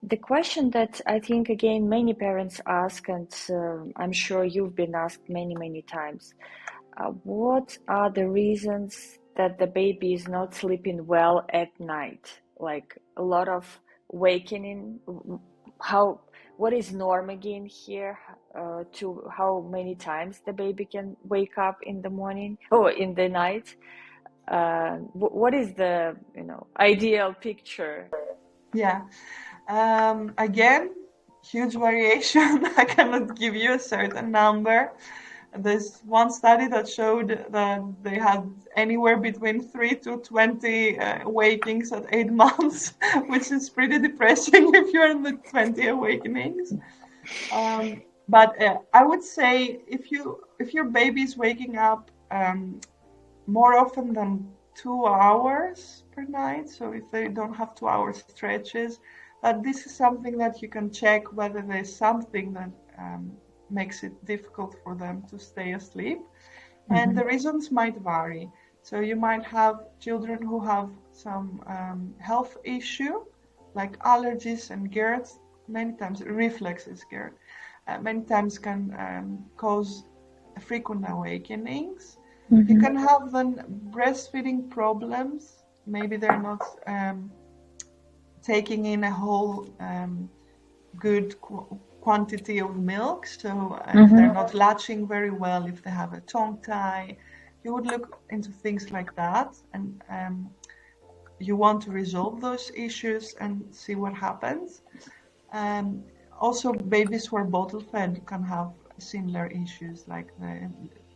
the question that I think, again, many parents ask, and I'm sure you've been asked many, many times, what are the reasons that the baby is not sleeping well at night? Like a lot of wakening, what is norm again here, to how many times the baby can wake up in the morning or in the night? What is the ideal picture? Yeah. Again, huge variation. I cannot give you a certain number. There's one study that showed that they had anywhere between 3 to 20 awakings at 8 months, which is pretty depressing if you're in the 20 awakenings. But I would say if your baby is waking up more often than 2 hours per night, so if they don't have 2 hour stretches, that this is something that you can check whether there's something that makes it difficult for them to stay asleep. And the reasons might vary. So you might have children who have some health issue, like allergies and GERD, many times reflexes, GERD, many times can cause frequent awakenings. You can have then breastfeeding problems. Maybe they're not taking in a whole good quantity of milk. So if they're not latching very well, if they have a tongue tie, you would look into things like that. And you want to resolve those issues and see what happens. Also, babies who are bottle fed can have similar issues, like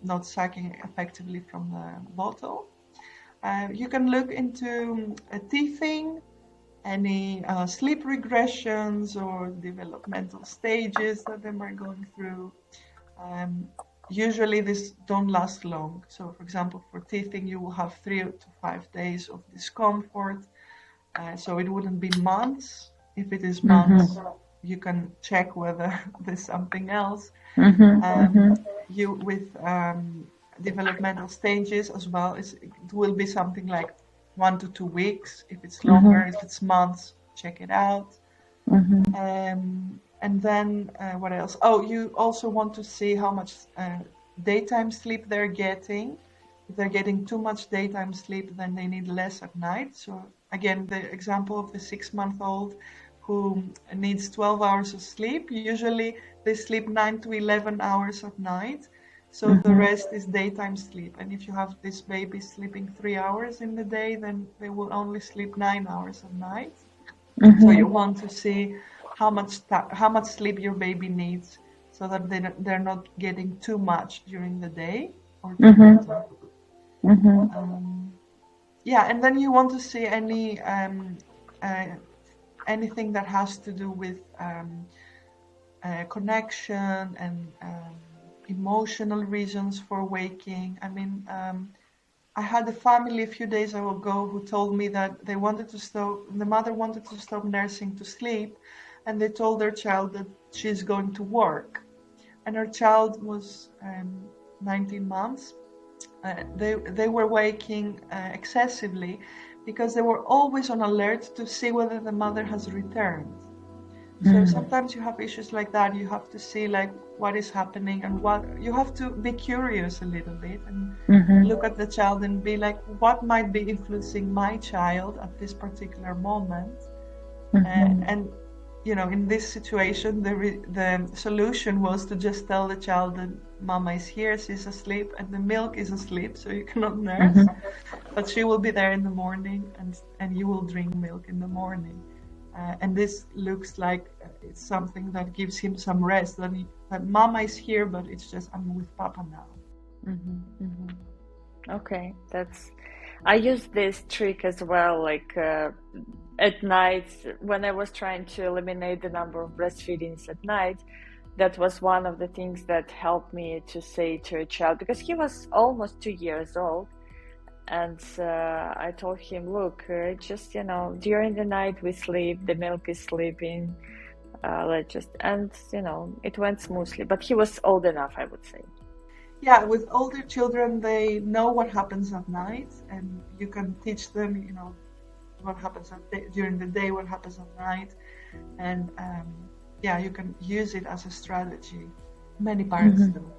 not sucking effectively from the bottle. You can look into teething, any sleep regressions or developmental stages that they are going through. Usually these don't last long. So for example, for teething, you will have 3 to 5 days of discomfort. So it wouldn't be months. If it is months, you can check whether there's something else. You with developmental stages as well, it will be something like 1 to 2 weeks. If it's longer, if it's months, check it out. And then what else? Oh, you also want to see how much daytime sleep they're getting. If they're getting too much daytime sleep, then they need less at night. So again, the example of the 6-month-old who needs 12 hours of sleep, usually they sleep 9 to 11 hours at night. So the rest is daytime sleep. And if you have this baby sleeping 3 hours in the day, then they will only sleep 9 hours at night. So you want to see how much sleep your baby needs, so that they're not getting too much during the day or too little. And then you want to see anything that has to do with connection and emotional reasons for waking. I mean, I had a family a few days ago who told me that the mother wanted to stop nursing to sleep, and they told their child that she's going to work. And her child was 19 months. They were waking excessively because they were always on alert to see whether the mother has returned. So sometimes you have issues like that. You have to see like what is happening, and what you have to be curious a little bit and look at the child and be like, what might be influencing my child at this particular moment? And you know, in this situation, the solution was to just tell the child that mama is here, she's asleep, and the milk is asleep, so you cannot nurse, but she will be there in the morning, and you will drink milk in the morning. And this looks like it's something that gives him some rest, that mama is here, but it's just I'm with papa now. Okay, I use this trick as well, like at night when I was trying to eliminate the number of breastfeedings at night. That was one of the things that helped me to say to a child, because he was almost 2 years old. And I told him, look, just, during the night we sleep, the milk is sleeping, and it went smoothly. But he was old enough, I would say. Yeah, with older children, they know what happens at night, and you can teach them, what happens during the day, what happens at night. And yeah, you can use it as a strategy. Many parents Hmm. do.